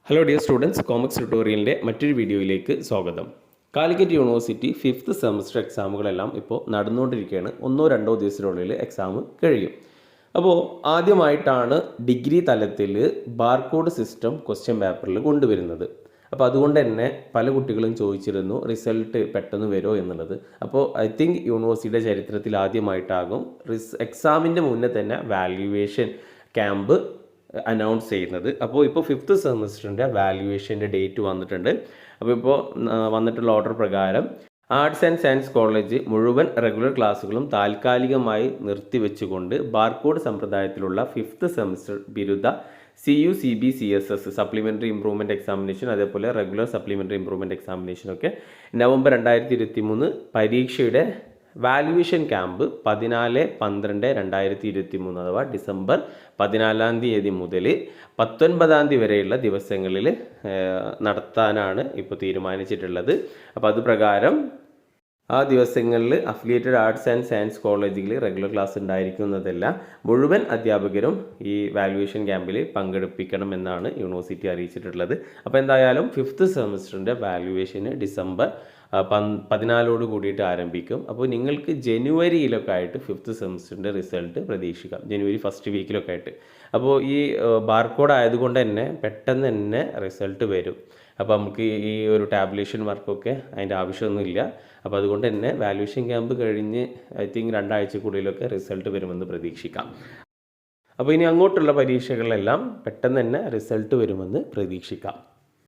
Hello dear students, comics ട്യൂട്ടോറിയലിൻ്റെ മറ്റൊരു വീഡിയോയിലേക്ക് സ്വാഗതം. കാലിക്കറ്റ് യൂണിവേഴ്സിറ്റി 5th സെമസ്റ്റർ എക്സാമുകളെല്ലാം ഇപ്പോൾ നടന്നുകൊണ്ടിരിക്കുകയാണ്. 1-2 ദിവസത്തിനുള്ളിൽ എക്സാം കഴിയും. അപ്പോൾ ആദ്യമായിട്ടാണ് ഡിഗ്രി തലത്തിൽ ബാർകോഡ് സിസ്റ്റം ക്വസ്റ്റ്യൻ പേപ്പറിൽ കൊണ്ടുവരുന്നത്. അപ്പോൾ അതുകൊണ്ട് തന്നെ പല കുട്ടികളും ചോദിച്ചിരുന്നു റിസൾട്ട് പെട്ടെന്ന് വരുമോ എന്നുള്ളത്. അപ്പോൾ ഐ തിങ്ക് യൂണിവേഴ്സിറ്റിയുടെ ചരിത്രത്തിൽ ആദ്യമായിട്ടാകും എക്സാമിൻ്റെ മുന്നേ തന്നെ വാല്യുവേഷൻ ക്യാമ്പ് അനൗൺസ് ചെയ്യുന്നത്. അപ്പോൾ ഇപ്പോൾ 5th സെമസ്റ്ററിൻ്റെ വാല്യുവേഷൻ്റെ ഡേറ്റ് വന്നിട്ടുണ്ട്. അപ്പോൾ ഇപ്പോൾ വന്നിട്ടുള്ള ഓർഡർ പ്രകാരം ആർട്സ് ആൻഡ് സയൻസ് കോളേജ് മുഴുവൻ റെഗുലർ ക്ലാസ്സുകളും താൽക്കാലികമായി നിർത്തിവെച്ചുകൊണ്ട് ബാർകോഡ് സമ്പ്രദായത്തിലുള്ള 5th സെമസ്റ്റർ ബിരുദ CU CB CSS supplementary improvement examination, അതേപോലെ റെഗുലർ സപ്ലിമെൻ്ററി ഇംപ്രൂവ്മെൻറ്റ് എക്സാമിനേഷനൊക്കെ നവംബർ 2023 പരീക്ഷയുടെ വാല്യുവേഷൻ ക്യാമ്പ് 14-12-2023 അഥവാ ഡിസംബർ 14 മുതൽ 19 വരെയുള്ള ദിവസങ്ങളിൽ നടത്താനാണ് ഇപ്പോൾ തീരുമാനിച്ചിട്ടുള്ളത്. അപ്പോൾ അതുപ്രകാരം ആ ദിവസങ്ങളിൽ അഫിലിയേറ്റഡ് ആർട്സ് ആൻഡ് സയൻസ് കോളേജുകളിൽ റെഗുലർ ക്ലാസ് ഉണ്ടായിരിക്കുന്നതല്ല, മുഴുവൻ അധ്യാപകരും ഈ വാല്യുവേഷൻ ക്യാമ്പിൽ പങ്കെടുപ്പിക്കണം എന്നാണ് യൂണിവേഴ്സിറ്റി അറിയിച്ചിട്ടുള്ളത്. അപ്പോൾ എന്തായാലും 5th സെമസ്റ്ററിൻ്റെ വാല്യുവേഷന് ഡിസംബർ 14 കൂടിയിട്ട് ആരംഭിക്കും. അപ്പോൾ നിങ്ങൾക്ക് ജനുവരിയിലൊക്കെ ആയിട്ട് 5th സെമസ്റ്ററിൻ്റെ റിസൾട്ട് പ്രതീക്ഷിക്കാം, ജനുവരി ഫസ്റ്റ് വീക്കിലൊക്കെ ആയിട്ട്. അപ്പോൾ ഈ ബാർകോഡ് ആയതുകൊണ്ട് തന്നെ പെട്ടെന്ന് തന്നെ റിസൾട്ട് വരും. അപ്പോൾ നമുക്ക് ഈ ഒരു ടാബുലേഷൻ വർക്കൊക്കെ അതിൻ്റെ ആവശ്യമൊന്നുമില്ല. അപ്പോൾ അതുകൊണ്ട് തന്നെ വാല്യുവേഷൻ ക്യാമ്പ് കഴിഞ്ഞ് ഐ തിങ്ക് 2 ആഴ്ചക്കുള്ളിലൊക്കെ റിസൾട്ട് വരുമെന്ന് പ്രതീക്ഷിക്കാം. അപ്പോൾ ഇനി അങ്ങോട്ടുള്ള പരീക്ഷകളിലെല്ലാം പെട്ടെന്ന് തന്നെ റിസൾട്ട് വരുമെന്ന് പ്രതീക്ഷിക്കാം.